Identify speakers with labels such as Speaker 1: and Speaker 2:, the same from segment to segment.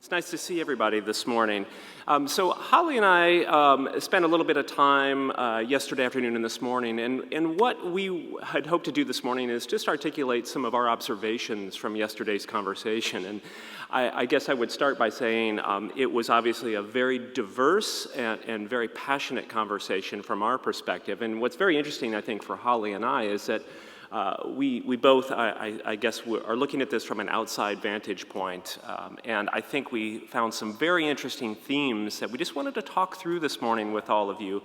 Speaker 1: It's nice to see everybody this morning. So Holly and I spent a little bit of time yesterday afternoon and this morning, and what we had hoped to do this morning is just articulate some of our observations from yesterday's conversation. And I guess I would start by saying it was obviously a very diverse and very passionate conversation from our perspective. And what's very interesting, I think, for Holly and I is that we both, I guess, are looking at this from an outside vantage point, and I think we found some very interesting themes that we just wanted to talk through this morning with all of you,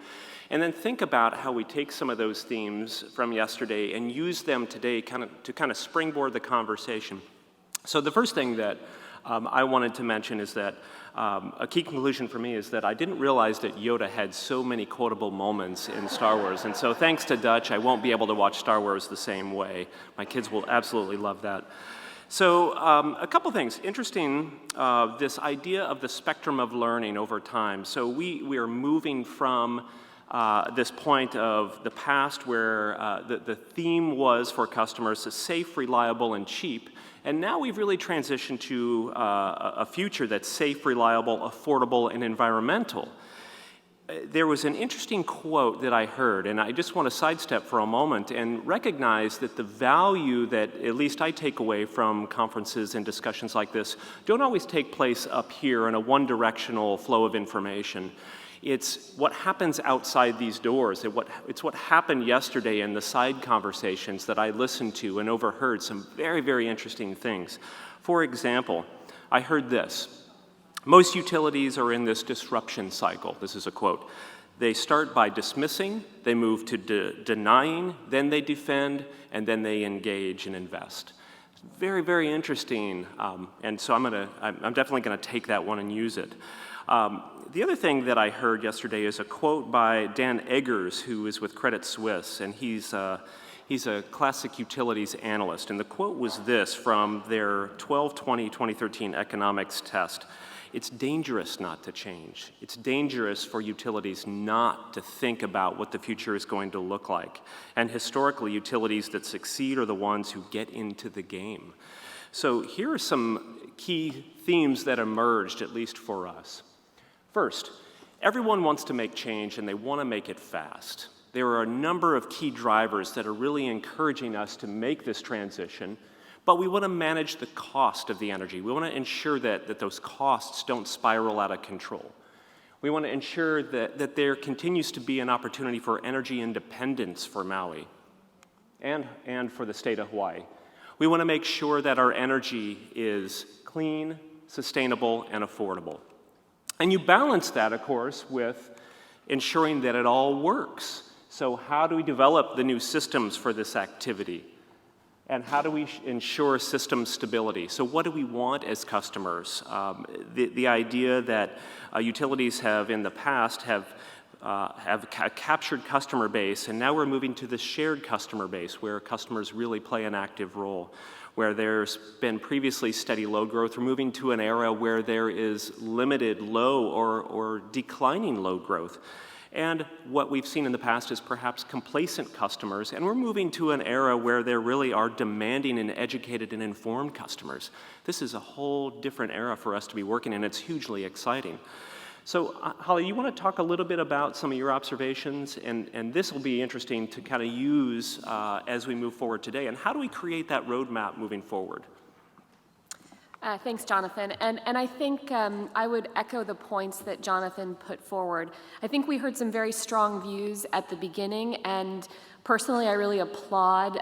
Speaker 1: and then think about how we take some of those themes from yesterday and use them today to kind of springboard the conversation. So the first thing that I wanted to mention is that a key conclusion for me is that I didn't realize that Yoda had so many quotable moments in Star Wars. And so thanks to Dutch, I won't be able to watch Star Wars the same way. My kids will absolutely love that. So a couple things. Interesting, this idea of the spectrum of learning over time. So we are moving from this point of the past where the theme was for customers safe, reliable, and cheap. And now we've really transitioned to a future that's safe, reliable, affordable, and environmental. There was an interesting quote that I heard, and I just want to sidestep for a moment and recognize that the value that at least I take away from conferences and discussions like this don't always take place up here in a one-directional flow of information. It's what happens outside these doors. It's what happened yesterday in the side conversations that I listened to and overheard some very, very interesting things. For example, I heard this. Most utilities are in this disruption cycle. This is a quote. They start by dismissing, they move to denying, then they defend, and then they engage and invest. Very, very interesting, and so I'm definitely going to take that one and use it. The other thing that I heard yesterday is a quote by Dan Eggers, who is with Credit Suisse, and he's a classic utilities analyst. And the quote was this from their 12/20/2013 economics test. It's dangerous not to change. It's dangerous for utilities not to think about what the future is going to look like. And historically, utilities that succeed are the ones who get into the game. So here are some key themes that emerged, at least for us. First, everyone wants to make change and they want to make it fast. There are a number of key drivers that are really encouraging us to make this transition, but we want to manage the cost of the energy. We want to ensure that those costs don't spiral out of control. We want to ensure that there continues to be an opportunity for energy independence for Maui and for the state of Hawaii. We want to make sure that our energy is clean, sustainable, and affordable. And you balance that, of course, with ensuring that it all works. So how do we develop the new systems for this activity? And how do we ensure system stability? So what do we want as customers? The idea that utilities have in the past have a captured customer base, and now we're moving to the shared customer base where customers really play an active role. Where there's been previously steady load growth, we're moving to an era where there is limited low or declining load growth. And what we've seen in the past is perhaps complacent customers, and we're moving to an era where there really are demanding and educated and informed customers. This is a whole different era for us to be working in. It's hugely exciting. So, Holly, you want to talk a little bit about some of your observations, and this will be interesting to kind of use as we move forward today. And how do we create that roadmap moving forward?
Speaker 2: Thanks, Jonathan. And I think I would echo the points that Jonathan put forward. I think we heard some very strong views at the beginning, and personally, I really applaud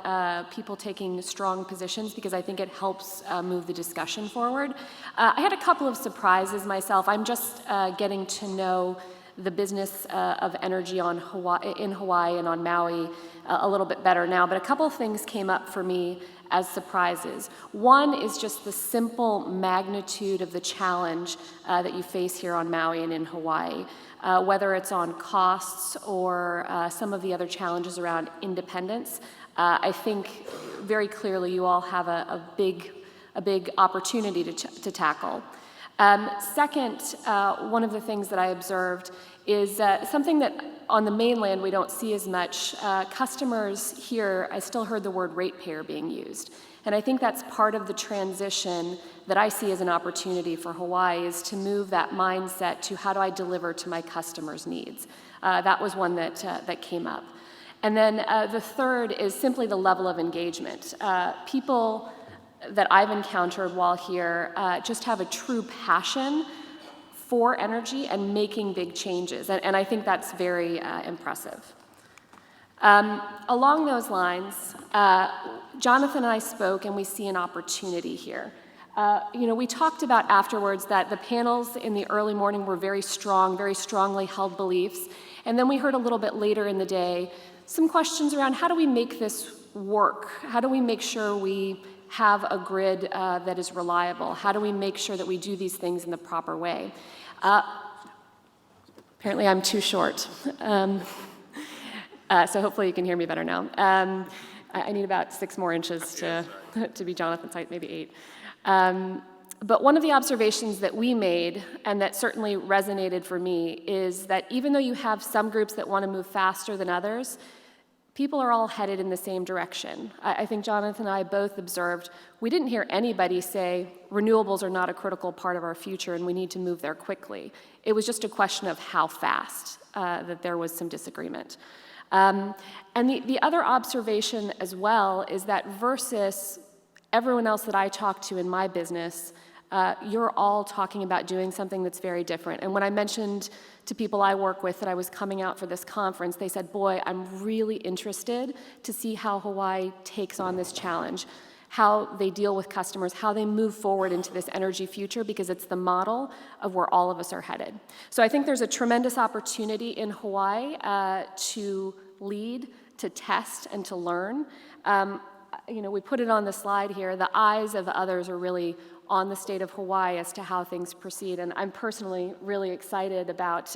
Speaker 2: people taking strong positions because I think it helps move the discussion forward. I had a couple of surprises myself. I'm just getting to know the business of energy in Hawaii and on Maui a little bit better now, but a couple of things came up for me as surprises. One is just the simple magnitude of the challenge that you face here on Maui and in Hawaii, whether it's on costs or some of the other challenges around independence. I think very clearly you all have a big opportunity to tackle. Second, one of the things that I observed is something that on the mainland we don't see as much. Customers here, I still heard the word ratepayer being used. And I think that's part of the transition that I see as an opportunity for Hawaii, is to move that mindset to how do I deliver to my customers' needs. That was one that came up. And then the third is simply the level of engagement. People that I've encountered while here just have a true passion for energy and making big changes, and I think that's very impressive. Along those lines, Jonathan and I spoke, and we see an opportunity here. We talked about afterwards that the panels in the early morning were very strong, very strongly held beliefs, and then we heard a little bit later in the day some questions around how do we make this work? How do we make sure we have a grid that is reliable? How do we make sure that we do these things in the proper way? Apparently I'm too short. So hopefully you can hear me better now. I need about 6 more inches to be Jonathan's height, maybe 8. But one of the observations that we made, and that certainly resonated for me, is that even though you have some groups that want to move faster than others, people are all headed in the same direction. I think Jonathan and I both observed, we didn't hear anybody say renewables are not a critical part of our future and we need to move there quickly. It was just a question of how fast that there was some disagreement. And the other observation as well is that versus everyone else that I talk to in my business, you're all talking about doing something that's very different. And when I mentioned to people I work with that I was coming out for this conference, they said, boy, I'm really interested to see how Hawaii takes on this challenge, how they deal with customers, how they move forward into this energy future, because it's the model of where all of us are headed. So I think there's a tremendous opportunity in Hawaii to lead, to test, and to learn. We put it on the slide here. The eyes of others are really on the state of Hawaii as to how things proceed, and I'm personally really excited about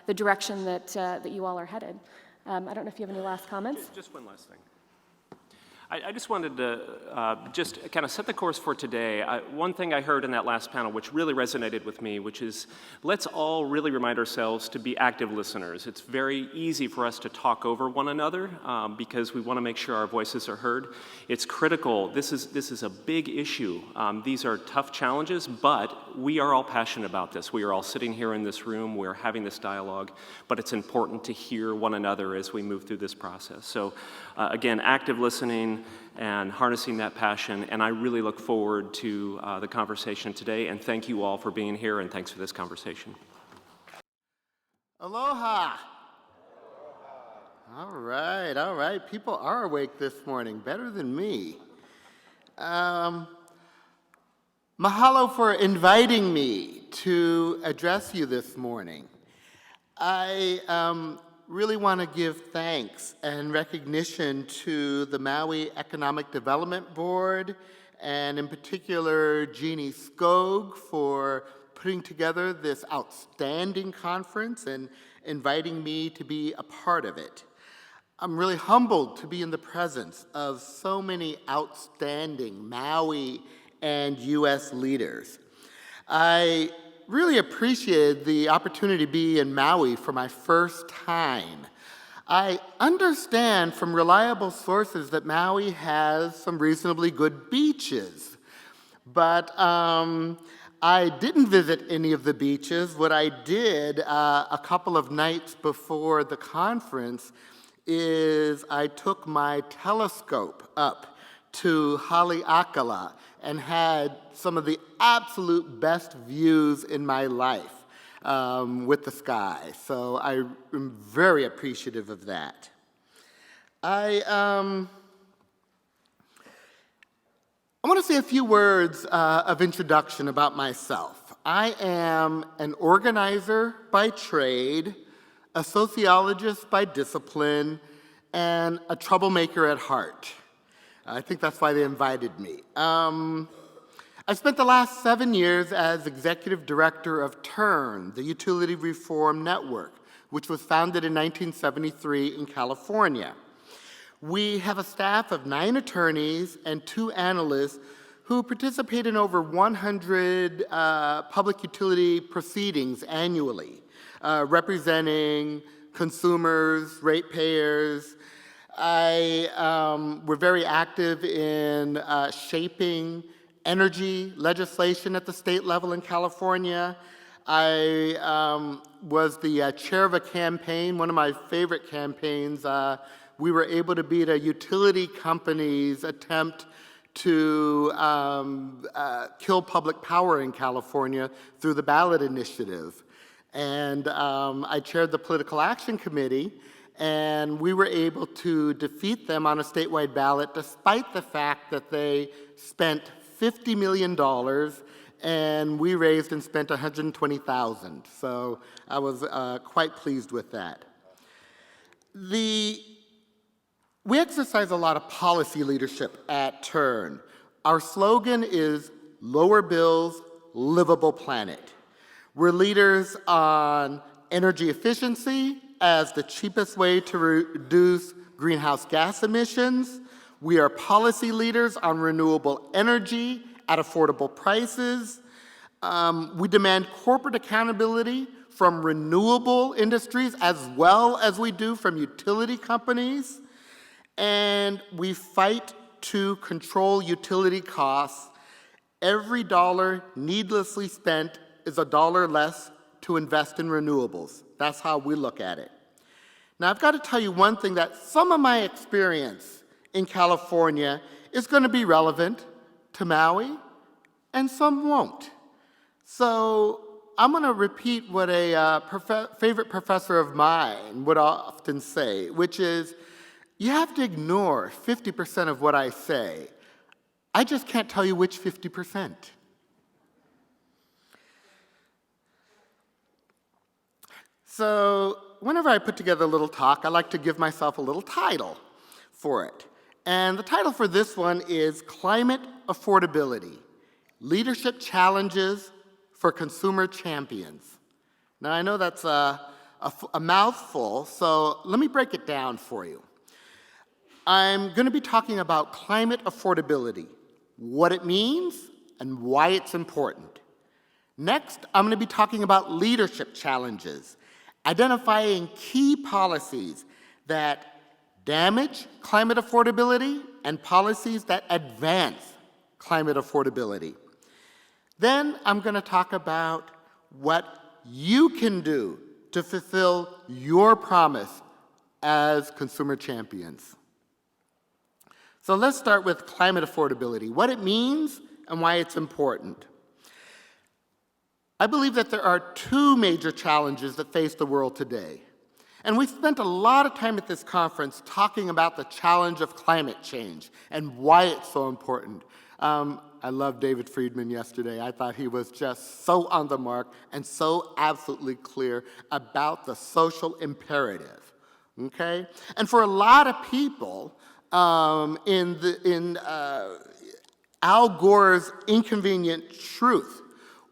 Speaker 2: the direction that you all are headed. I don't know if you have any last comments.
Speaker 1: Just one last thing. I just wanted to just kind of set the course for today. One thing I heard in that last panel which really resonated with me, which is let's all really remind ourselves to be active listeners. It's very easy for us to talk over one another because we want to make sure our voices are heard. It's critical. This is a big issue. These are tough challenges, but we are all passionate about this. We are all sitting here in this room. We're having this dialogue, but it's important to hear one another as we move through this process. So again, active listening and harnessing that passion, and I really look forward to the conversation today, and thank you all for being here, and thanks for this conversation.
Speaker 3: Aloha. All right. People are awake this morning, better than me. Mahalo for inviting me to address you this morning. I really want to give thanks and recognition to the Maui Economic Development Board, and in particular Jeannie Skog for putting together this outstanding conference and inviting me to be a part of it. I'm really humbled to be in the presence of so many outstanding Maui and U.S. leaders. I really appreciated the opportunity to be in Maui for my first time. I understand from reliable sources that Maui has some reasonably good beaches, but I didn't visit any of the beaches. What I did a couple of nights before the conference is I took my telescope up to Haleakala and had some of the absolute best views in my life with the sky. So I am very appreciative of that. I want to say a few words of introduction about myself. I am an organizer by trade, a sociologist by discipline, and a troublemaker at heart. I think that's why they invited me. I spent the last 7 years as executive director of TURN, the Utility Reform Network, which was founded in 1973 in California. We have a staff of 9 attorneys and 2 analysts who participate in over 100 public utility proceedings annually, representing consumers, ratepayers, We're very active in shaping energy legislation at the state level in California. I was the chair of a campaign, one of my favorite campaigns. We were able to beat a utility company's attempt to kill public power in California through the ballot initiative. And I chaired the political action committee, and we were able to defeat them on a statewide ballot despite the fact that they spent $50 million and we raised and spent $120,000. So I was quite pleased with that. We exercise a lot of policy leadership at Turn. Our slogan is lower bills, livable planet. We're leaders on energy efficiency as the cheapest way to reduce greenhouse gas emissions. We are policy leaders on renewable energy at affordable prices. We demand corporate accountability from renewable industries as well as we do from utility companies. And we fight to control utility costs. Every dollar needlessly spent is a dollar less to invest in renewables. That's how we look at it. Now, I've got to tell you one thing, that some of my experience in California is going to be relevant to Maui, and some won't. So I'm going to repeat what a favorite professor of mine would often say, which is, you have to ignore 50% of what I say. I just can't tell you which 50%. So whenever I put together a little talk, I like to give myself a little title for it. And the title for this one is Climate Affordability: Leadership Challenges for Consumer Champions. Now, I know that's a mouthful, so let me break it down for you. I'm going to be talking about climate affordability, what it means, and why it's important. Next, I'm going to be talking about leadership challenges, identifying key policies that damage climate affordability and policies that advance climate affordability. Then I'm going to talk about what you can do to fulfill your promise as consumer champions. So let's start with climate affordability, what it means and why it's important. I believe that there are two major challenges that face the world today. And we've spent a lot of time at this conference talking about the challenge of climate change and why it's so important. I loved David Friedman yesterday. I thought he was just so on the mark and so absolutely clear about the social imperative, okay? And for a lot of people, in Al Gore's Inconvenient Truth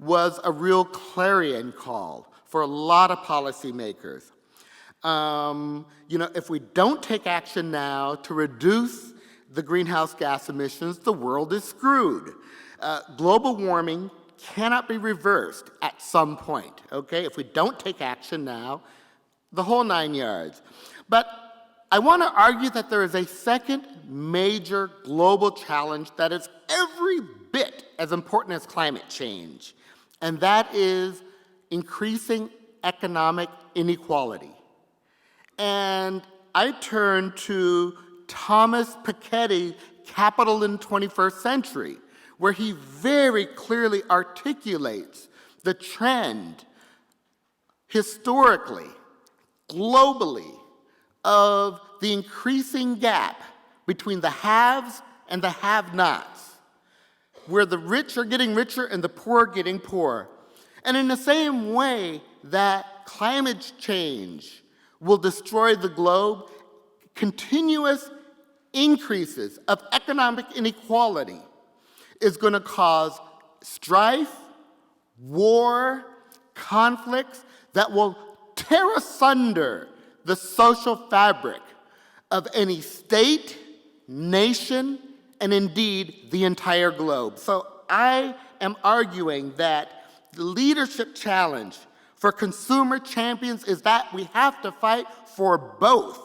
Speaker 3: was a real clarion call for a lot of policymakers. If we don't take action now to reduce the greenhouse gas emissions, the world is screwed. Global warming cannot be reversed at some point, okay? If we don't take action now, the whole 9 yards. But I want to argue that there is a second major global challenge that is every bit as important as climate change, and that is increasing economic inequality. And I turn to Thomas Piketty's Capital in the 21st Century, where he very clearly articulates the trend historically, globally, of the increasing gap between the haves and the have-nots, where the rich are getting richer and the poor are getting poorer. And in the same way that climate change will destroy the globe, continuous increases of economic inequality is going to cause strife, war, conflicts that will tear asunder the social fabric of any state, nation, and indeed the entire globe. So I am arguing that the leadership challenge for consumer champions is that we have to fight for both.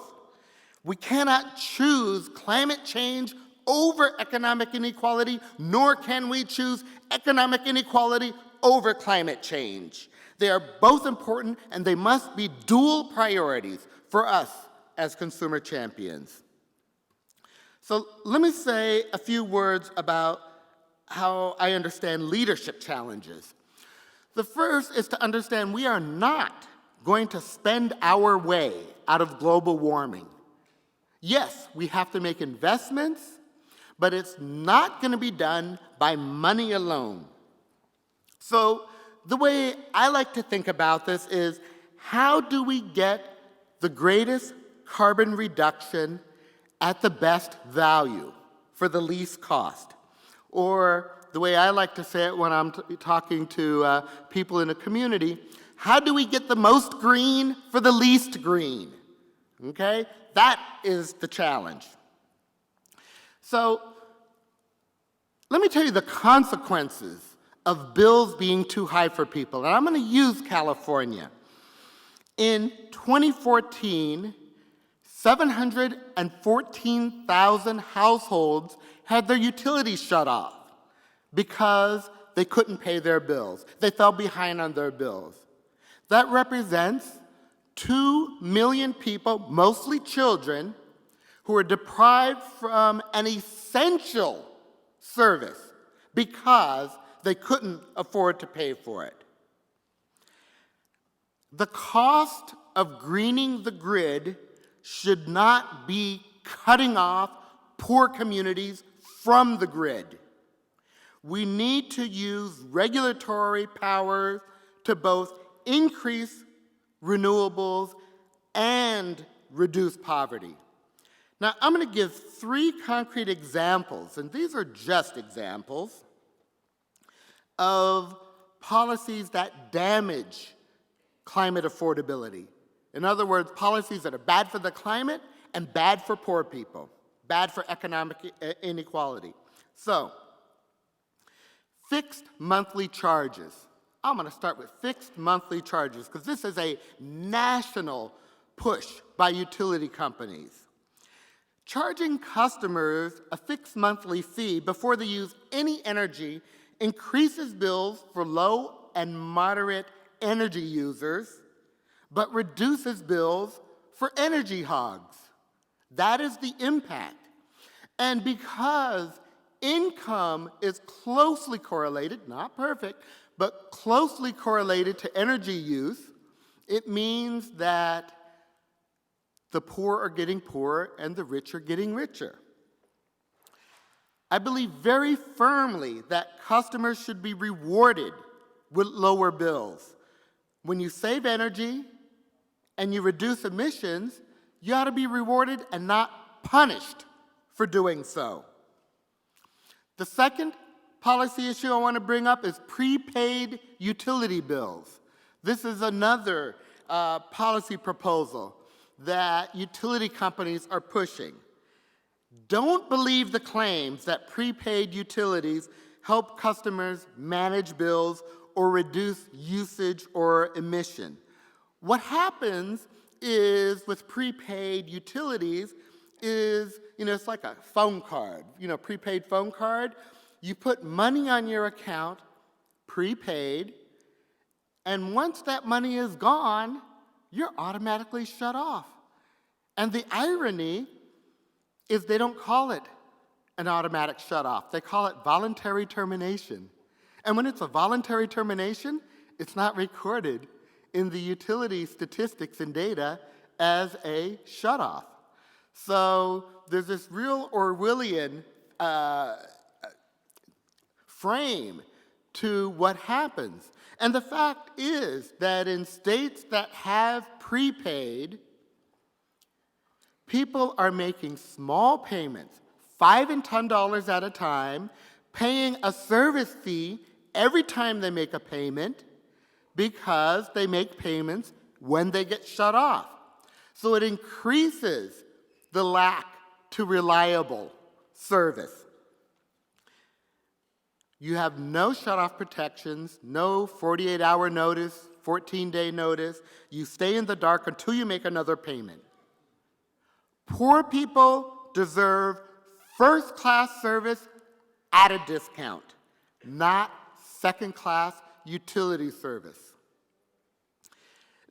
Speaker 3: We cannot choose climate change over economic inequality, nor can we choose economic inequality over climate change. They are both important, and they must be dual priorities for us as consumer champions. So let me say a few words about how I understand leadership challenges. The first is to understand we are not going to spend our way out of global warming. Yes, we have to make investments, but it's not going to be done by money alone. So the way I like to think about this is, how do we get the greatest carbon reduction at the best value for the least cost? Or the way I like to say it when I'm talking to people in a community, how do we get the most green for the least green? Okay? That is the challenge. So let me tell you the consequences of bills being too high for people. And I'm going to use California. In 2014, 714,000 households had their utilities shut off because they couldn't pay their bills. They fell behind on their bills. That represents 2 million people, mostly children, who are deprived from an essential service because they couldn't afford to pay for it. The cost of greening the grid should not be cutting off poor communities from the grid. We need to use regulatory power to both increase renewables and reduce poverty. Now, I'm going to give 3 concrete examples, and these are just examples, of policies that damage climate affordability. In other words, policies that are bad for the climate and bad for poor people, bad for economic inequality. So, fixed monthly charges. I'm going to start with fixed monthly charges because this is a national push by utility companies. Charging customers a fixed monthly fee before they use any energy increases bills for low and moderate energy users, but reduces bills for energy hogs. That is the impact. And because income is closely correlated, not perfect, but closely correlated to energy use, it means that the poor are getting poorer and the rich are getting richer. I believe very firmly that customers should be rewarded with lower bills. When you save energy and you reduce emissions, you ought to be rewarded and not punished for doing so. The second policy issue I want to bring up is prepaid utility bills. This is another policy proposal that utility companies are pushing. Don't believe the claims that prepaid utilities help customers manage bills or reduce usage or emission. What happens is with prepaid utilities is, it's like a phone card, prepaid phone card. You put money on your account, prepaid, and once that money is gone, you're automatically shut off. And the irony is they don't call it an automatic shut-off. They call it voluntary termination. And when it's a voluntary termination, it's not recorded in the utility statistics and data as a shut-off. So there's this real Orwellian frame to what happens. And the fact is that in states that have prepaid, people are making small payments, $5 and $10 at a time, paying a service fee every time they make a payment because they make payments when they get shut off. So it increases the lack to reliable service. You have no shut-off protections, no 48-hour notice, 14-day notice. You stay in the dark until you make another payment. Poor people deserve first-class service at a discount, not second-class utility service.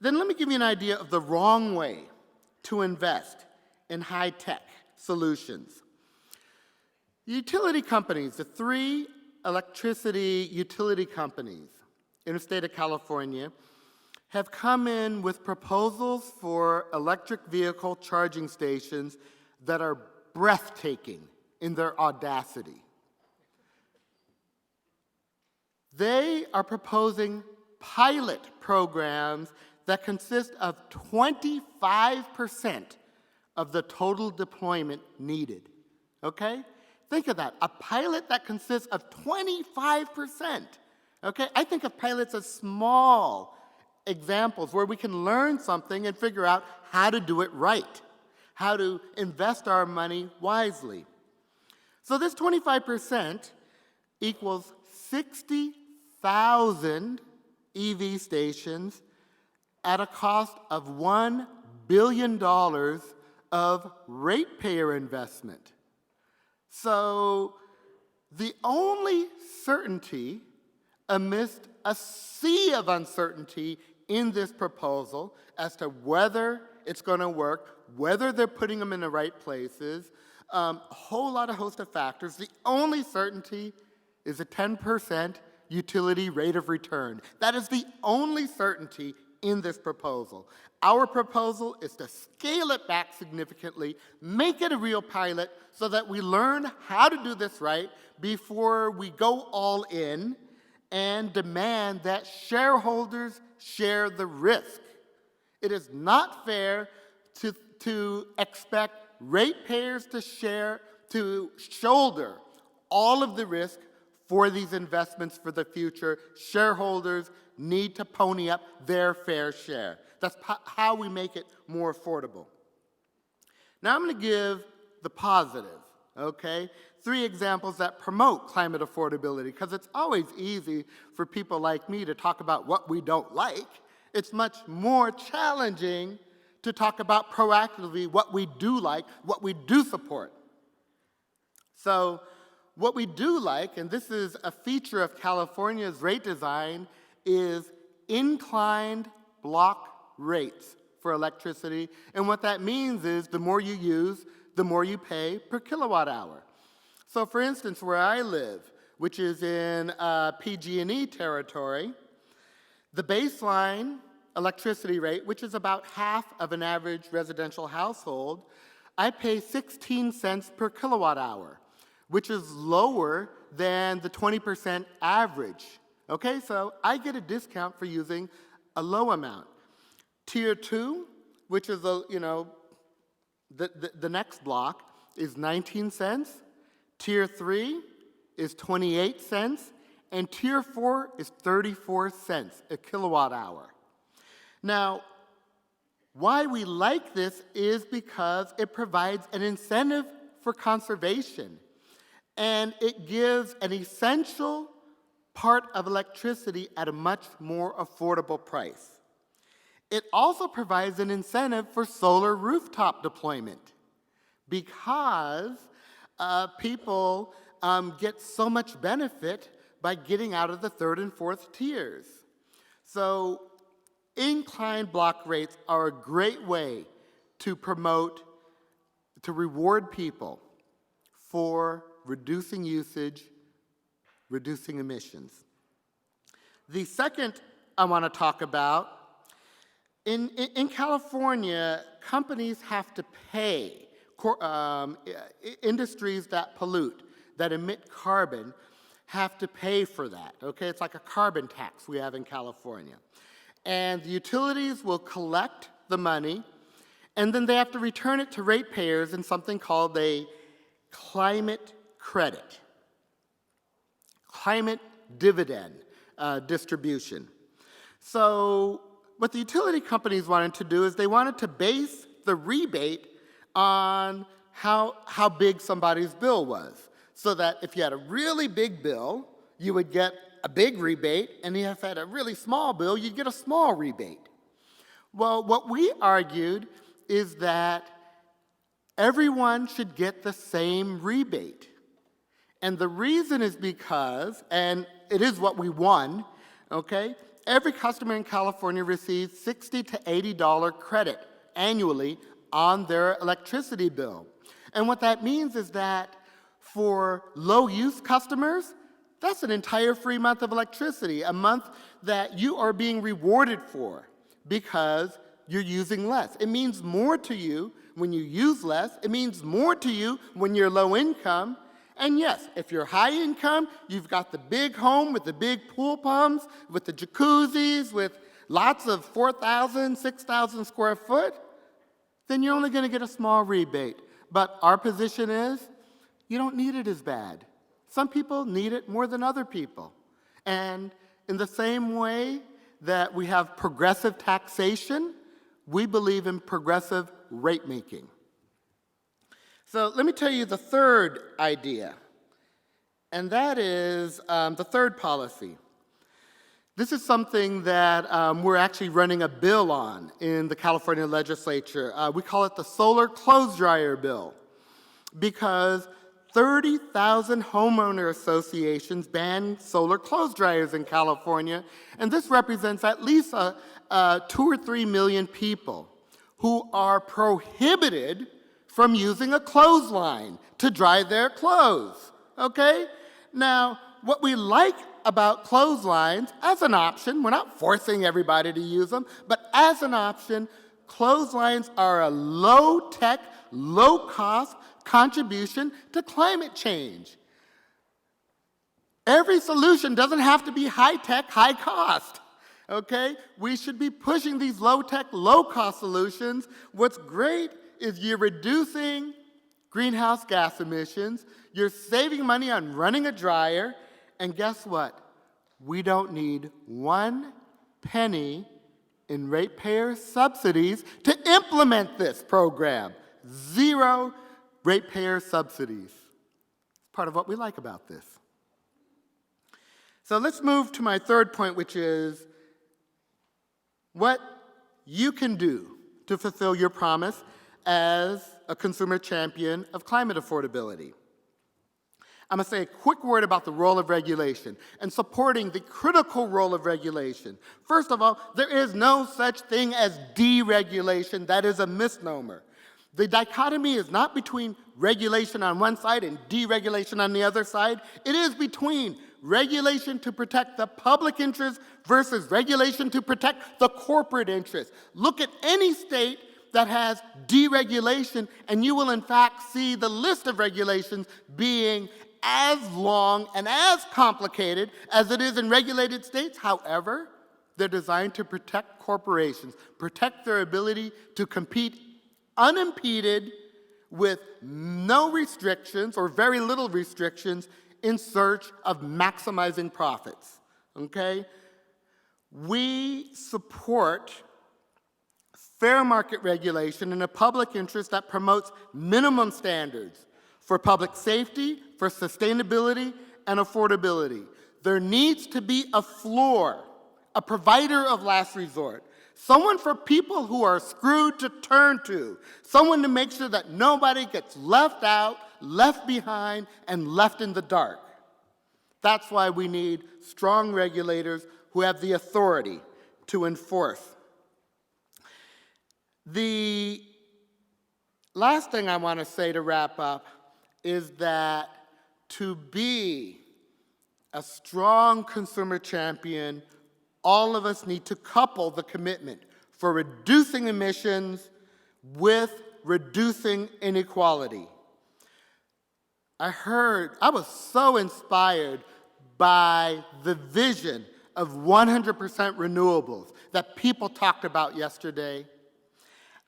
Speaker 3: Then let me give you an idea of the wrong way to invest in high-tech solutions. Utility companies, the 3 electricity utility companies in the state of California, have come in with proposals for electric vehicle charging stations that are breathtaking in their audacity. They are proposing pilot programs that consist of 25% of the total deployment needed. Okay? Think of that. A pilot that consists of 25%. Okay? I think of pilots as small examples where we can learn something and figure out how to do it right, how to invest our money wisely. So this 25% equals 60,000 EV stations at a cost of $1 billion of ratepayer investment. So the only certainty amidst a sea of uncertainty in this proposal as to whether it's going to work, whether they're putting them in the right places, a whole host of factors. The only certainty is a 10% utility rate of return. That is the only certainty in this proposal. Our proposal is to scale it back significantly, make it a real pilot so that we learn how to do this right before we go all in and demand that shareholders share the risk. It is not fair to expect ratepayers to shoulder all of the risk for these investments for the future. Shareholders need to pony up their fair share. That's how we make it more affordable. Now I'm going to give the positive, okay? 3 examples that promote climate affordability, because it's always easy for people like me to talk about what we don't like. It's much more challenging to talk about proactively what we do like, what we do support. So what we do like, and this is a feature of California's rate design, is inclined block rates for electricity. And what that means is the more you use, the more you pay per kilowatt hour. So for instance, where I live, which is in PG&E territory, the baseline electricity rate, which is about half of an average residential household, I pay 16 cents per kilowatt hour, which is lower than the 20% average. Okay, so I get a discount for using a low amount. Tier 2, which is the next block, is 19 cents. Tier 3 is 28 cents. And Tier 4 is 34 cents a kilowatt hour. Now, why we like this is because it provides an incentive for conservation. And it gives an essential part of electricity at a much more affordable price. It also provides an incentive for solar rooftop deployment because people get so much benefit by getting out of the 3rd and 4th tiers. So inclined block rates are a great way to reward people for reducing usage, reducing emissions. The second I want to talk about, in California, companies have to pay industries that pollute, that emit carbon, have to pay for that, okay? It's like a carbon tax we have in California. And the utilities will collect the money, and then they have to return it to ratepayers in something called a climate credit, climate dividend distribution. So what the utility companies wanted to do is they wanted to base the rebate on how big somebody's bill was. So that if you had a really big bill, you would get a big rebate, and if you had a really small bill, you'd get a small rebate. Well, what we argued is that everyone should get the same rebate. And the reason is because, and it is what we won, okay? Every customer in California receives $60 to $80 credit annually on their electricity bill. And what that means is that for low-use customers, that's an entire free month of electricity, a month that you are being rewarded for because you're using less. It means more to you when you use less. It means more to you when you're low income. And yes, if you're high income, you've got the big home with the big pool pumps, with the jacuzzis, with lots of 4,000, 6,000 square foot, then you're only going to get a small rebate. But our position is, you don't need it as bad. Some people need it more than other people. And in the same way that we have progressive taxation, we believe in progressive rate making. So let me tell you the third idea, and that is the third policy. This is something that we're actually running a bill on in the California legislature. We call it the Solar Clothes Dryer Bill, because 30,000 homeowner associations ban solar clothes dryers in California, and this represents at least 2 or 3 million people who are prohibited from using a clothesline to dry their clothes, okay? Now, what we like about clotheslines as an option, we're not forcing everybody to use them, but as an option, clotheslines are a low-tech, low-cost contribution to climate change. Every solution doesn't have to be high-tech, high-cost, okay? We should be pushing these low-tech, low-cost solutions. What's great is you're reducing greenhouse gas emissions, you're saving money on running a dryer, and guess what? We don't need 1 penny in ratepayer subsidies to implement this program. 0 ratepayer subsidies. It's part of what we like about this. So let's move to my third point, which is what you can do to fulfill your promise as a consumer champion of climate affordability. I'm going to say a quick word about the role of regulation and supporting the critical role of regulation. First of all, there is no such thing as deregulation. That is a misnomer. The dichotomy is not between regulation on one side and deregulation on the other side. It is between regulation to protect the public interest versus regulation to protect the corporate interest. Look at any state that has deregulation, and you will in fact see the list of regulations being as long and as complicated as it is in regulated states. However, they're designed to protect corporations, protect their ability to compete unimpeded with no restrictions or very little restrictions in search of maximizing profits, okay? We support fair market regulation in a public interest that promotes minimum standards for public safety, for sustainability, and affordability. There needs to be a floor, a provider of last resort, someone for people who are screwed to turn to, someone to make sure that nobody gets left out, left behind, and left in the dark. That's why we need strong regulators who have the authority to enforce. The last thing I want to say to wrap up is that to be a strong consumer champion, all of us need to couple the commitment for reducing emissions with reducing inequality. I was so inspired by the vision of 100% renewables that people talked about yesterday.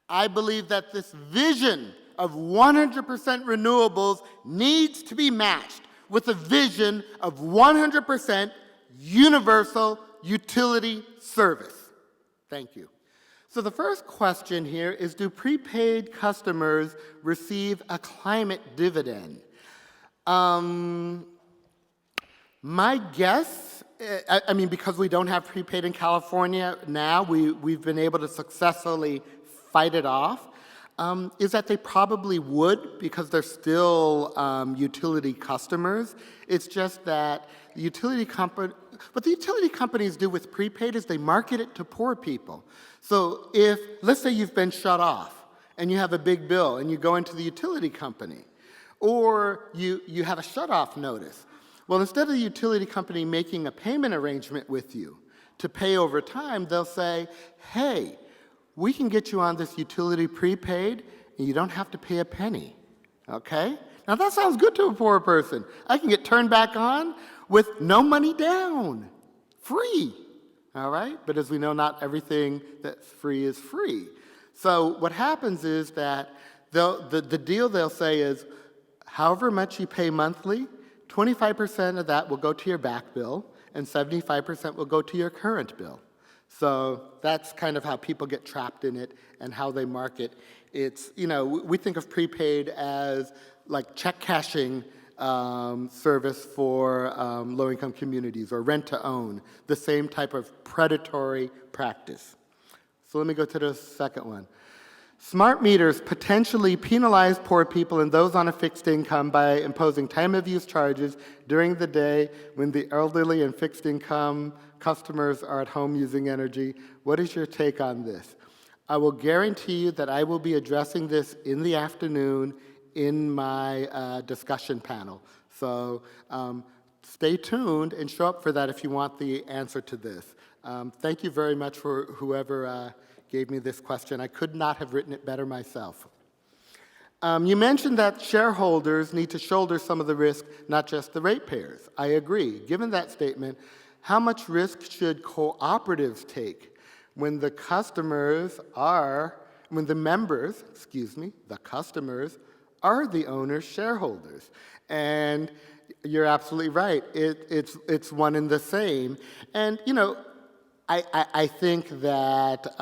Speaker 3: I believe that this vision of 100% renewables needs to be matched with a vision of 100% universal utility service. Thank you. So the first question here is, do prepaid customers receive a climate dividend? My guess, because we don't have prepaid in California now, we've been able to successfully fight it off. is that they probably would because they're still utility customers. It's just that the what the utility companies do with prepaid is they market it to poor people. So if, let's say you've been shut off and you have a big bill and you go into the utility company, or you have a shut-off notice. Well, instead of the utility company making a payment arrangement with you to pay over time, they'll say, hey, we can get you on this utility prepaid, and you don't have to pay a penny, okay? Now, that sounds good to a poor person. I can get turned back on with no money down, free, all right? But as we know, not everything that's free is free. So what happens is that the deal they'll say is, however much you pay monthly, 25% of that will go to your back bill, and 75% will go to your current bill. So that's kind of how people get trapped in it and how they market. It's, we think of prepaid as like check cashing service for low-income communities, or rent-to-own, the same type of predatory practice. So let me go to the second one. Smart meters potentially penalize poor people and those on a fixed income by imposing time-of-use charges during the day when the elderly and fixed-income customers are at home using energy. What is your take on this? I will guarantee you that I will be addressing this in the afternoon in my discussion panel. So stay tuned and show up for that if you want the answer to this. Thank you very much for whoever gave me this question. I could not have written it better myself. You mentioned that shareholders need to shoulder some of the risk, not just the ratepayers. I agree. Given that statement, how much risk should cooperatives take when the customers are the owner's shareholders? And you're absolutely right. It's one and the same. And, I think that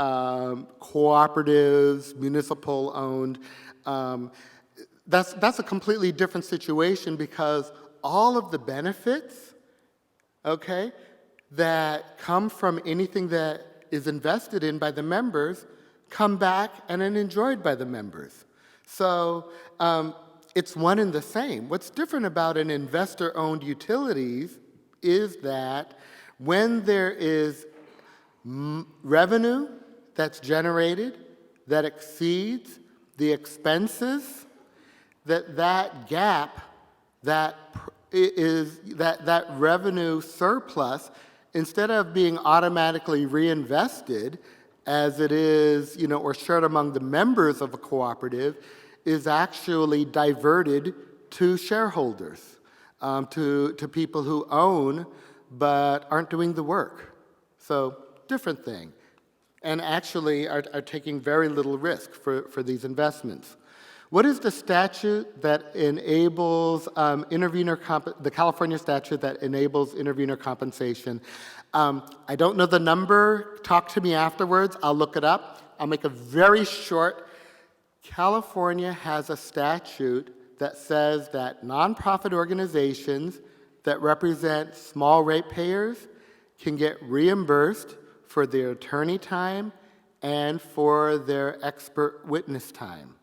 Speaker 3: cooperatives, municipal-owned, that's a completely different situation because all of the benefits, okay, that come from anything that is invested in by the members come back and are enjoyed by the members. So it's one and the same. What's different about an investor-owned utilities is that when there is revenue that's generated that exceeds the expenses, that gap, that revenue surplus, instead of being automatically reinvested as it is, or shared among the members of a cooperative, is actually diverted to shareholders, to people who own but aren't doing the work. So different thing, and actually are taking very little risk for these investments. What is the statute that enables the California statute that enables intervenor compensation? I don't know the number. Talk to me afterwards. I'll look it up. I'll make a very short. California has a statute that says that nonprofit organizations that represent small ratepayers can get reimbursed for their attorney time and for their expert witness time.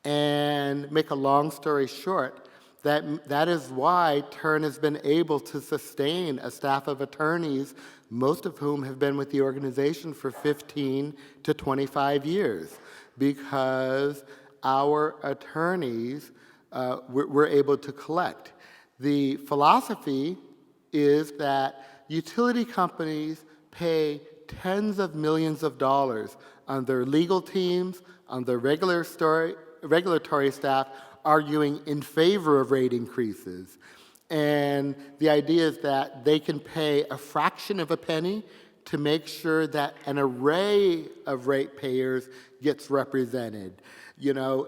Speaker 3: And make a long story short, that is why TURN has been able to sustain a staff of attorneys, most of whom have been with the organization for 15 to 25 years, because our attorneys were able to collect. The philosophy is that utility companies pay tens of millions of dollars on their legal teams, on their regulatory staff, arguing in favor of rate increases. And the idea is that they can pay a fraction of a penny to make sure that an array of ratepayers gets represented.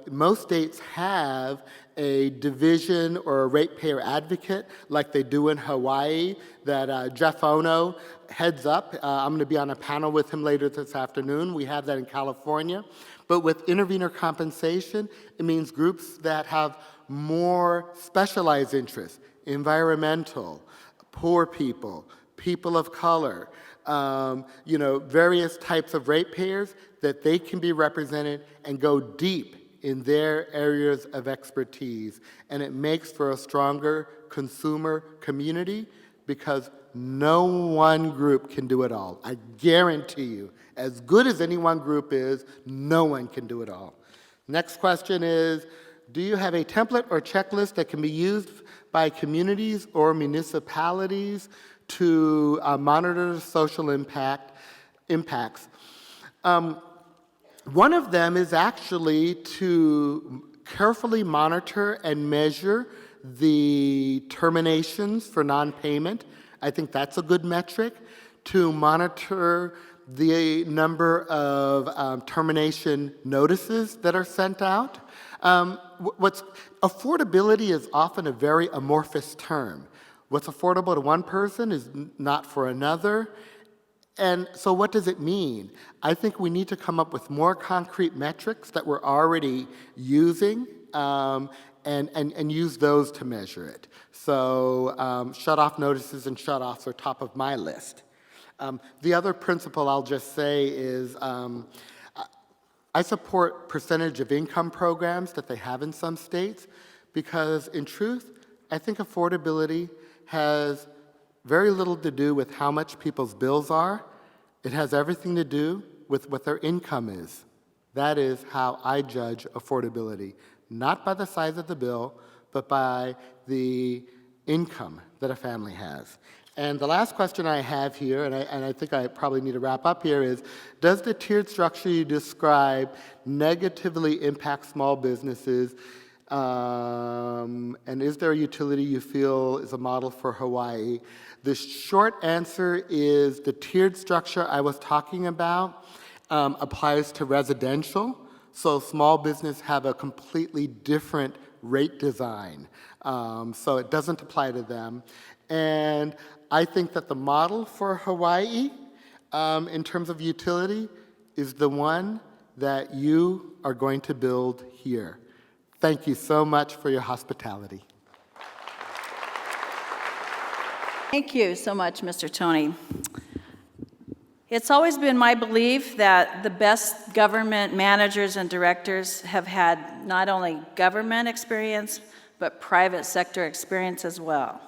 Speaker 3: Most states have a division or a ratepayer advocate like they do in Hawaii that Jeff Ono heads up. I'm going to be on a panel with him later this afternoon. We have that in California. But with intervenor compensation, it means groups that have more specialized interests, environmental, poor people, people of color, various types of ratepayers, that they can be represented and go deep in their areas of expertise. And it makes for a stronger consumer community because no one group can do it all. I guarantee you, as good as any one group is, no one can do it all. Next question is, do you have a template or checklist that can be used by communities or municipalities to monitor social impacts? One of them is actually to carefully monitor and measure the terminations for non-payment. I think that's a good metric. To monitor the number of termination notices that are sent out. Affordability is often a very amorphous term. What's affordable to one person is not for another. And so what does it mean? I think we need to come up with more concrete metrics that we're already using and use those to measure it. So shut-off notices and shut-offs are top of my list. The other principle I'll just say is I support percentage of income programs that they have in some states because, in truth, I think affordability has very little to do with how much people's bills are. It has everything to do with what their income is. That is how I judge affordability, not by the size of the bill, but by the income that a family has. And the last question I have here, and I think I probably need to wrap up here, is does the tiered structure you describe negatively impact small businesses? And is there a utility you feel is a model for Hawaii? The short answer is the tiered structure I was talking about applies to residential. So small business have a completely different rate design. So it doesn't apply to them. And I think that the model for Hawaii in terms of utility is the one that you are going to build here. Thank you so much for your hospitality.
Speaker 4: Thank you so much, Mr. Tony. It's always been my belief that the best government managers and directors have had not only government experience, but private sector experience as well.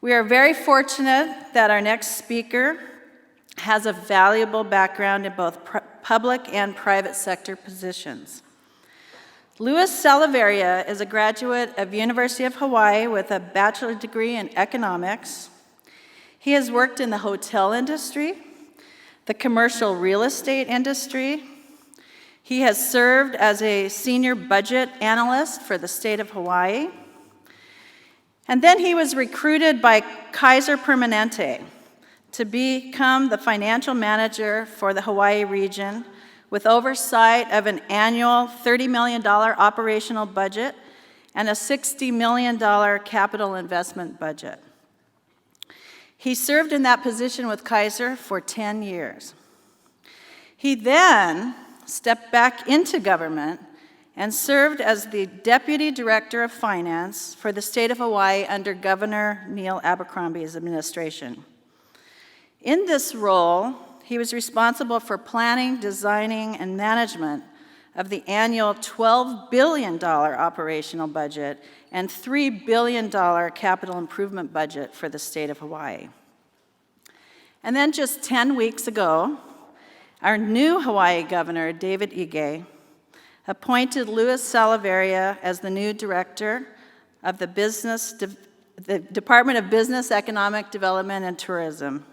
Speaker 4: We are very fortunate that our next speaker has a valuable background in both public and private sector positions. Louis Salaveria is a graduate of University of Hawaii with a bachelor's degree in economics. He has worked in the hotel industry, the commercial real estate industry. He has served as a senior budget analyst for the state of Hawaii. And then he was recruited by Kaiser Permanente to become the financial manager for the Hawaii region with oversight of an annual $30 million operational budget and a $60 million capital investment budget. He served in that position with Kaiser for 10 years. He then stepped back into government and served as the Deputy Director of Finance for the state of Hawaii under Governor Neil Abercrombie's administration. In this role, he was responsible for planning, designing, and management of the annual $12 billion operational budget and $3 billion capital improvement budget for the state of Hawaii. And then just 10 weeks ago, our new Hawaii Governor, David Ige, appointed Louis Salaveria as the new director of the Department of Business, Economic Development, and Tourism.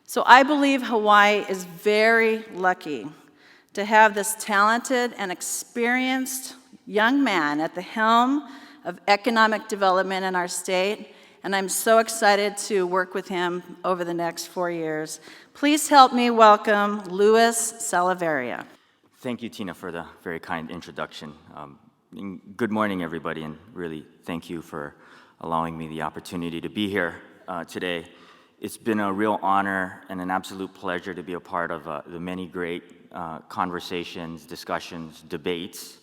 Speaker 4: So I believe Hawaii is very lucky to have this talented and experienced young man at the helm of economic development in our state, and I'm so excited to work with him over the next 4 years. Please help me welcome Louis Salaveria.
Speaker 5: Thank you, Tina, for the very kind introduction. Good morning, everybody, and really thank you for allowing me the opportunity to be here today. It's been a real honor and an absolute pleasure to be a part of the many great conversations, discussions, debates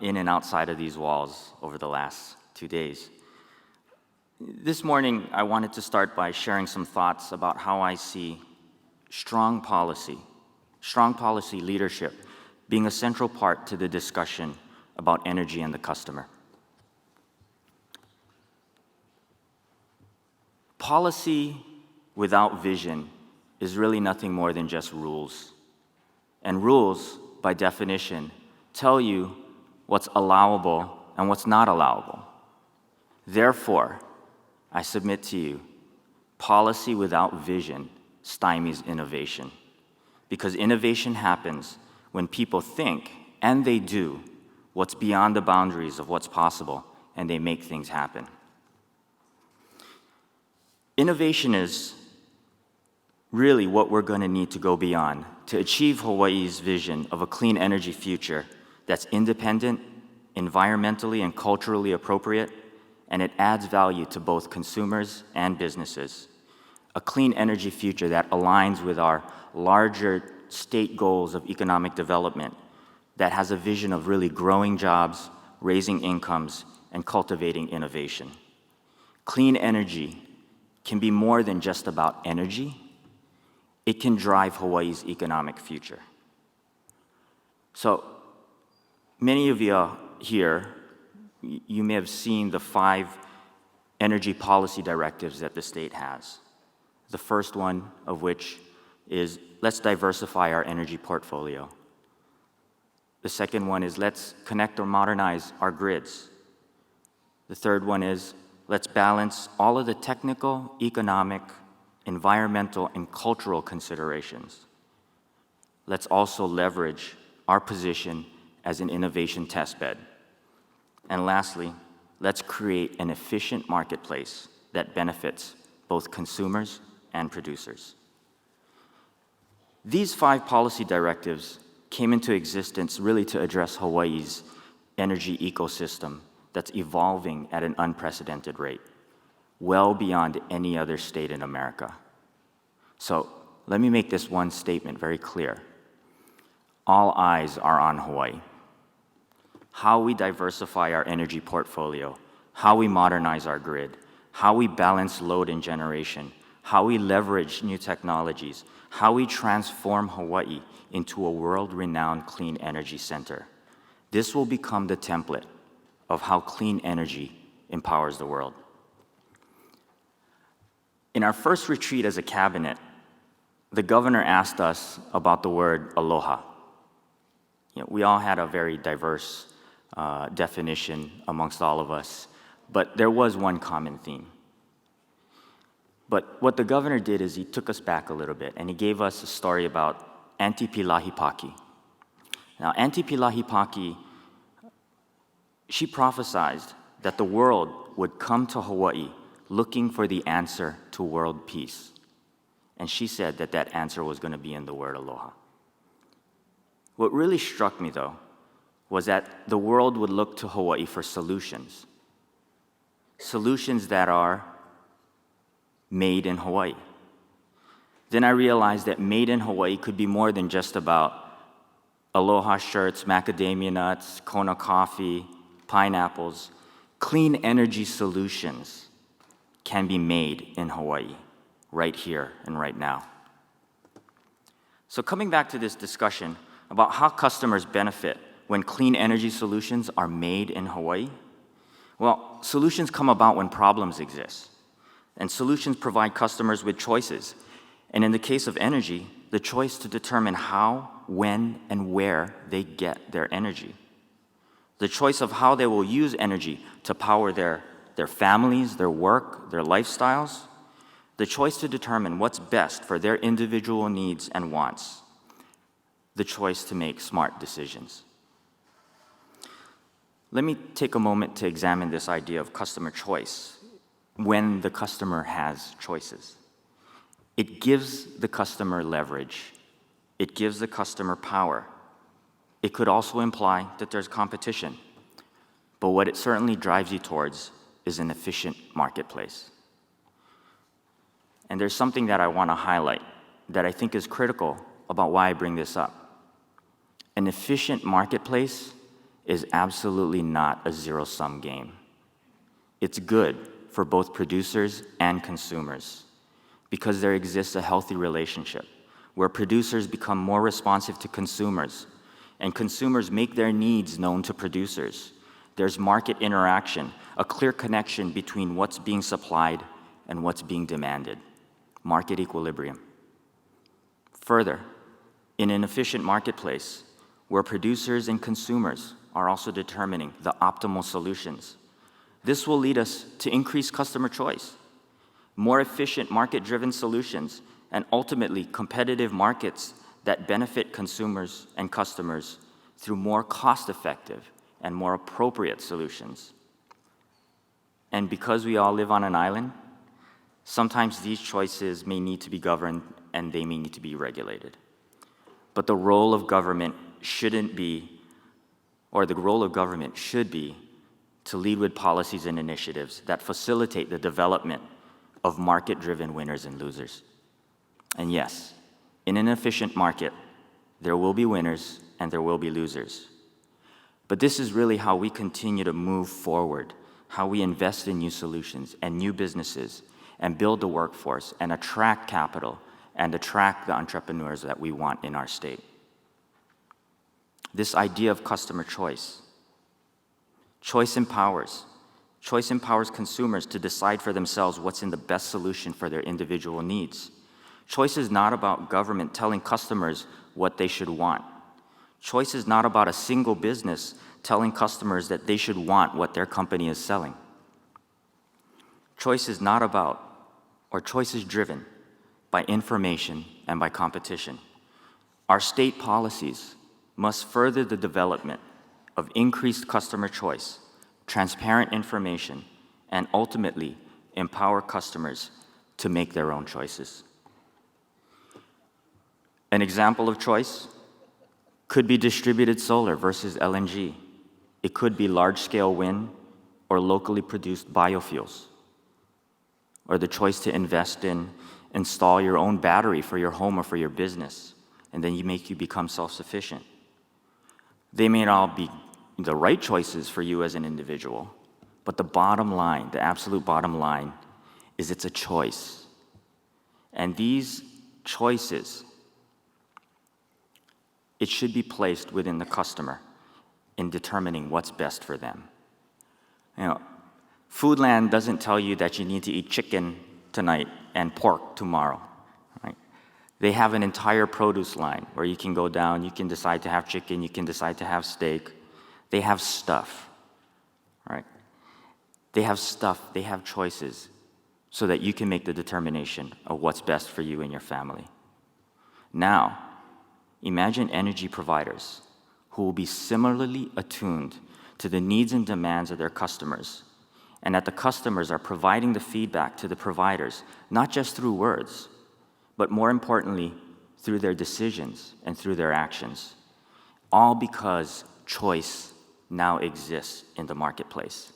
Speaker 5: in and outside of these walls over the last 2 days. This morning, I wanted to start by sharing some thoughts about how I see strong policy leadership being a central part to the discussion about energy and the customer. Policy without vision is really nothing more than just rules. And rules, by definition, tell you what's allowable and what's not allowable. Therefore, I submit to you, policy without vision stymies innovation. Because innovation happens when people think, and they do, what's beyond the boundaries of what's possible, and they make things happen. Innovation is really what we're going to need to go beyond to achieve Hawaii's vision of a clean energy future that's independent, environmentally and culturally appropriate, and it adds value to both consumers and businesses. A clean energy future that aligns with our larger state goals of economic development, that has a vision of really growing jobs, raising incomes, and cultivating innovation. Clean energy can be more than just about energy. It can drive Hawaii's economic future. So, many of you here, you may have seen the 5 energy policy directives that the state has. The first one of which is, let's diversify our energy portfolio. The second one is, let's connect or modernize our grids. The third one is, let's balance all of the technical, economic, environmental, and cultural considerations. Let's also leverage our position as an innovation testbed. And lastly, let's create an efficient marketplace that benefits both consumers and producers. These 5 policy directives came into existence really to address Hawaii's energy ecosystem that's evolving at an unprecedented rate, well beyond any other state in America. So let me make this one statement very clear. All eyes are on Hawaii. How we diversify our energy portfolio, how we modernize our grid, how we balance load and generation, how we leverage new technologies, how we transform Hawaii into a world-renowned clean energy center. This will become the template of how clean energy empowers the world. In our first retreat as a cabinet, the governor asked us about the word aloha. We all had a very diverse definition amongst all of us, but there was one common theme. But what the governor did is he took us back a little bit, and he gave us a story about Auntie Pilahipaki. Now, Auntie Pilahipaki, she prophesied that the world would come to Hawaii looking for the answer to world peace. And she said that that answer was going to be in the word aloha. What really struck me, though, was that the world would look to Hawaii for solutions. Solutions that are made in Hawaii. Then I realized that made in Hawaii could be more than just about aloha shirts, macadamia nuts, Kona coffee, pineapples. Clean energy solutions can be made in Hawaii, right here and right now. So coming back to this discussion about how customers benefit when clean energy solutions are made in Hawaii, well, solutions come about when problems exist. And solutions provide customers with choices. And in the case of energy, the choice to determine how, when, and where they get their energy. The choice of how they will use energy to power their families, their work, their lifestyles. The choice to determine what's best for their individual needs and wants. The choice to make smart decisions. Let me take a moment to examine this idea of customer choice when the customer has choices. It gives the customer leverage. It gives the customer power. It could also imply that there's competition. But what it certainly drives you towards is an efficient marketplace. And there's something that I want to highlight that I think is critical about why I bring this up. An efficient marketplace is absolutely not a zero-sum game. It's good for both producers and consumers, because there exists a healthy relationship where producers become more responsive to consumers and consumers make their needs known to producers. There's market interaction, a clear connection between what's being supplied and what's being demanded, market equilibrium. Further, in an efficient marketplace where producers and consumers are also determining the optimal solutions, this will lead us to increased customer choice, more efficient market-driven solutions, and ultimately competitive markets that benefit consumers and customers through more cost-effective and more appropriate solutions. And because we all live on an island, sometimes these choices may need to be governed and they may need to be regulated. But the role of government shouldn't be, or the role of government should be, to lead with policies and initiatives that facilitate the development of market-driven winners and losers. And yes, in an efficient market, there will be winners and there will be losers. But this is really how we continue to move forward, how we invest in new solutions and new businesses and build the workforce and attract capital and attract the entrepreneurs that we want in our state. This idea of customer choice. Choice empowers. Choice empowers consumers to decide for themselves what's in the best solution for their individual needs. Choice is not about government telling customers what they should want. Choice is not about a single business telling customers that they should want what their company is selling. Choice is not about, or choice is driven by information and by competition. Our state policies must further the development of increased customer choice, transparent information, and ultimately empower customers to make their own choices. An example of choice could be distributed solar versus LNG. It could be large-scale wind or locally produced biofuels, or the choice to install your own battery for your home or for your business, and then you become self-sufficient. They may not be the right choices for you as an individual, but the bottom line, the absolute bottom line, is it's a choice. And these choices, it should be placed within the customer in determining what's best for them. You know, Foodland doesn't tell you that you need to eat chicken tonight and pork tomorrow, right? They have an entire produce line where you can go down, you can decide to have chicken, you can decide to have steak. They have stuff, right? They have stuff, they have choices so that you can make the determination of what's best for you and your family. Now, imagine energy providers who will be similarly attuned to the needs and demands of their customers, and that the customers are providing the feedback to the providers, not just through words, but more importantly, through their decisions and through their actions, all because choice now exists in the marketplace.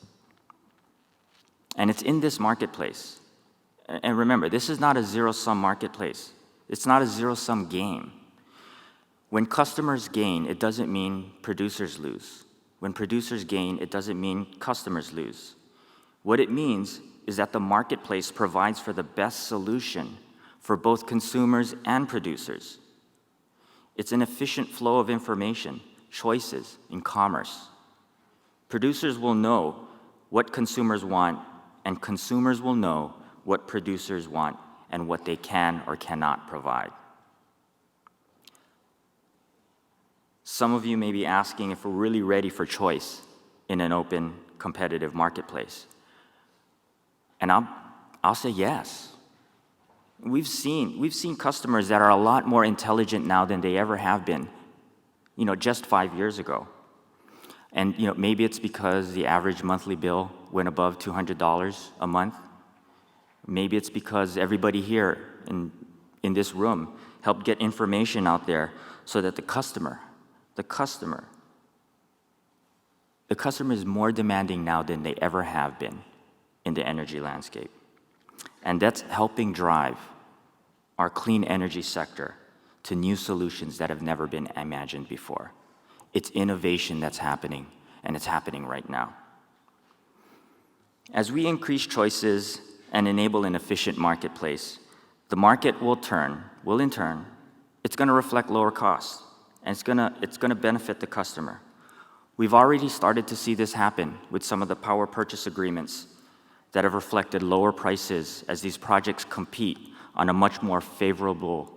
Speaker 5: And it's in this marketplace. And remember, this is not a zero-sum marketplace. It's not a zero-sum game. When customers gain, it doesn't mean producers lose. When producers gain, it doesn't mean customers lose. What it means is that the marketplace provides for the best solution for both consumers and producers. It's an efficient flow of information, choices in commerce. Producers will know what consumers want, and consumers will know what producers want and what they can or cannot provide. Some of you may be asking if we're really ready for choice in an open, competitive marketplace. And I'll say yes. We've seen customers that are a lot more intelligent now than they ever have been, just 5 years ago. And maybe it's because the average monthly bill went above $200 a month. Maybe it's because everybody here in this room helped get information out there so that the customer is more demanding now than they ever have been in the energy landscape. And that's helping drive our clean energy sector to new solutions that have never been imagined before. It's innovation that's happening, and it's happening right now. As we increase choices and enable an efficient marketplace, the market will in turn, it's going to reflect lower costs, and it's going to benefit the customer. We've already started to see this happen with some of the power purchase agreements that have reflected lower prices as these projects compete on a much more favorable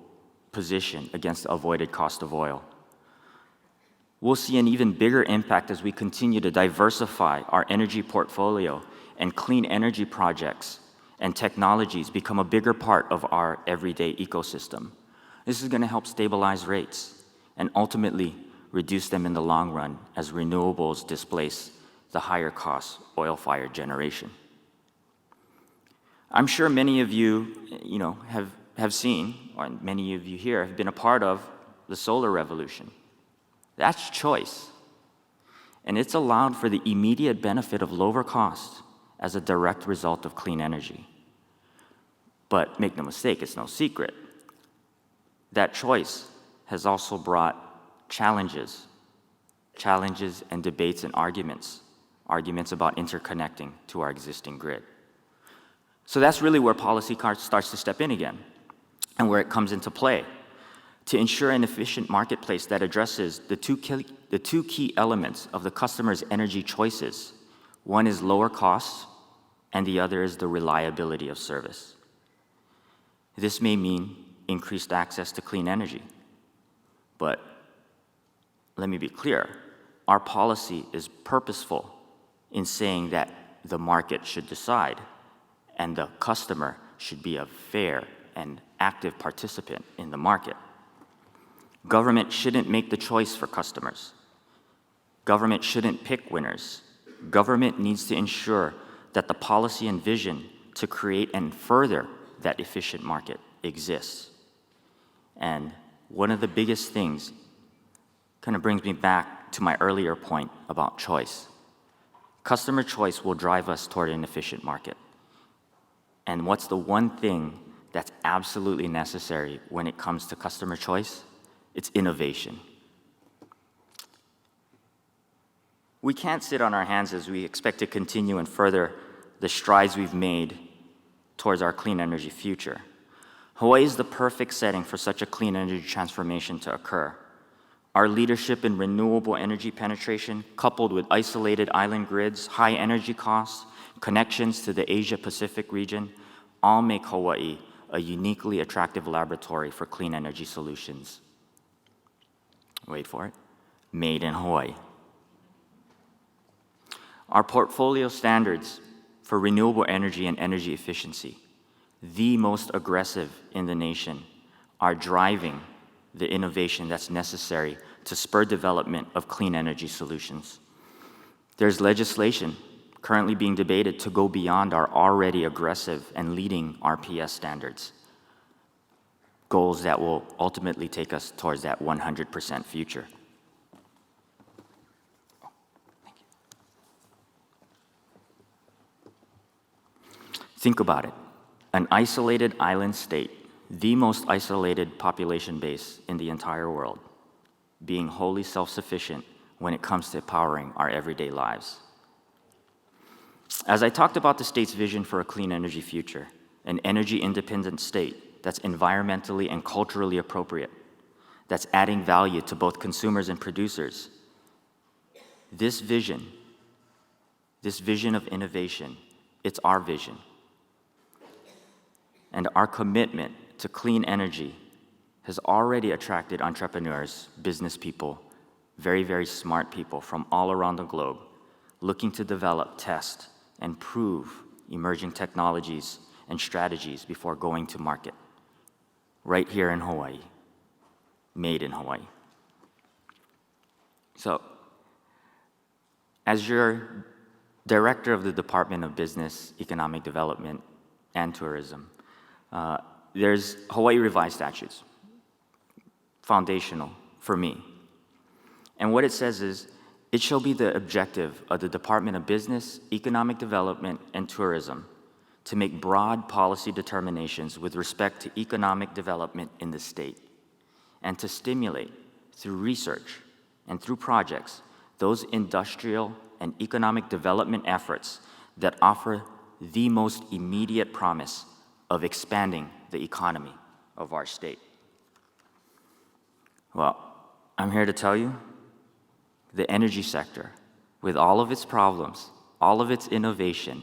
Speaker 5: position against the avoided cost of oil. We'll see an even bigger impact as we continue to diversify our energy portfolio and clean energy projects and technologies become a bigger part of our everyday ecosystem. This is going to help stabilize rates and ultimately reduce them in the long run as renewables displace the higher cost oil-fired generation. I'm sure many of you, have seen, or many of you here have been a part of the solar revolution. That's choice. And it's allowed for the immediate benefit of lower costs as a direct result of clean energy. But make no mistake, it's no secret. That choice has also brought challenges and debates and arguments about interconnecting to our existing grid. So that's really where policy starts to step in again, and where it comes into play to ensure an efficient marketplace that addresses the two key elements of the customer's energy choices. One is lower costs, and the other is the reliability of service. This may mean increased access to clean energy, but let me be clear, our policy is purposeful in saying that the market should decide and the customer should be a fair and active participant in the market. Government shouldn't make the choice for customers. Government shouldn't pick winners. Government needs to ensure that the policy and vision to create and further that efficient market exists. And one of the biggest things kind of brings me back to my earlier point about choice. Customer choice will drive us toward an efficient market. And what's the one thing that's absolutely necessary when it comes to customer choice? It's innovation. We can't sit on our hands as we expect to continue and further the strides we've made towards our clean energy future. Hawaii is the perfect setting for such a clean energy transformation to occur. Our leadership in renewable energy penetration, coupled with isolated island grids, high energy costs, connections to the Asia-Pacific region, all make Hawaii a uniquely attractive laboratory for clean energy solutions. Wait for it. Made in Hawaii. Our portfolio standards for renewable energy and energy efficiency, the most aggressive in the nation, are driving the innovation that's necessary to spur development of clean energy solutions. There's legislation currently being debated to go beyond our already aggressive and leading RPS standards, goals that will ultimately take us towards that 100% future. Think about it. An isolated island state, the most isolated population base in the entire world, being wholly self-sufficient when it comes to powering our everyday lives. As I talked about the state's vision for a clean energy future, an energy-independent state that's environmentally and culturally appropriate, that's adding value to both consumers and producers, this vision of innovation, it's our vision. And our commitment to clean energy has already attracted entrepreneurs, business people, very, very smart people from all around the globe looking to develop, test, and prove emerging technologies and strategies before going to market. Right here in Hawaii, made in Hawaii. So, as your director of the Department of Business, Economic Development, and Tourism, there's Hawaii Revised Statutes, foundational for me. And what it says is, it shall be the objective of the Department of Business, Economic Development, and Tourism to make broad policy determinations with respect to economic development in the state, and to stimulate, through research and through projects, those industrial and economic development efforts that offer the most immediate promise of expanding the economy of our state. Well, I'm here to tell you, the energy sector, with all of its problems, all of its innovation,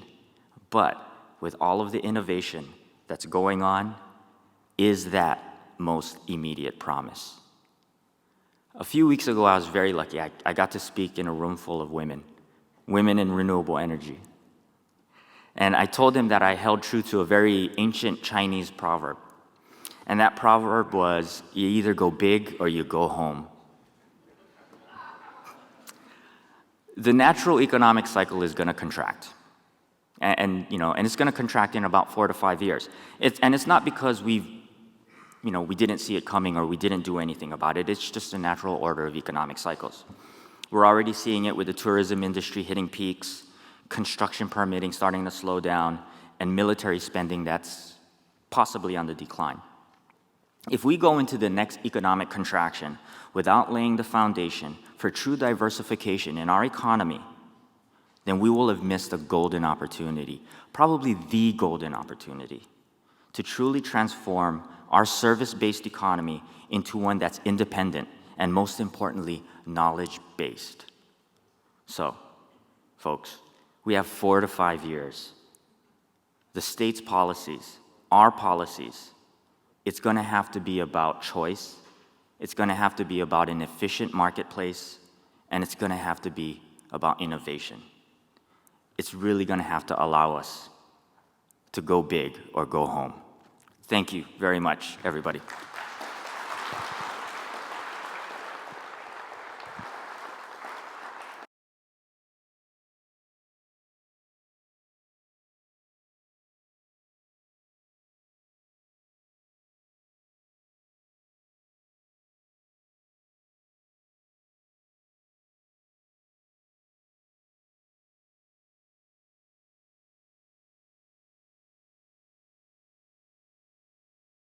Speaker 5: but with all of the innovation that's going on, is that most immediate promise. A few weeks ago, I was very lucky. I got to speak in a room full of women in renewable energy. And I told them that I held true to a very ancient Chinese proverb. And that proverb was, you either go big or you go home. The natural economic cycle is going to contract. And it's going to contract in about 4 to 5 years. It's not because we didn't see it coming or we didn't do anything about it. It's just a natural order of economic cycles. We're already seeing it with the tourism industry hitting peaks, construction permitting starting to slow down, and military spending that's possibly on the decline. If we go into the next economic contraction without laying the foundation for true diversification in our economy, then we will have missed a golden opportunity, probably the golden opportunity, to truly transform our service-based economy into one that's independent and, most importantly, knowledge-based. So, folks, we have 4 to 5 years. The state's policies, our policies, it's going to have to be about choice, it's going to have to be about an efficient marketplace, and it's going to have to be about innovation. It's really going to have to allow us to go big or go home. Thank you very much, everybody.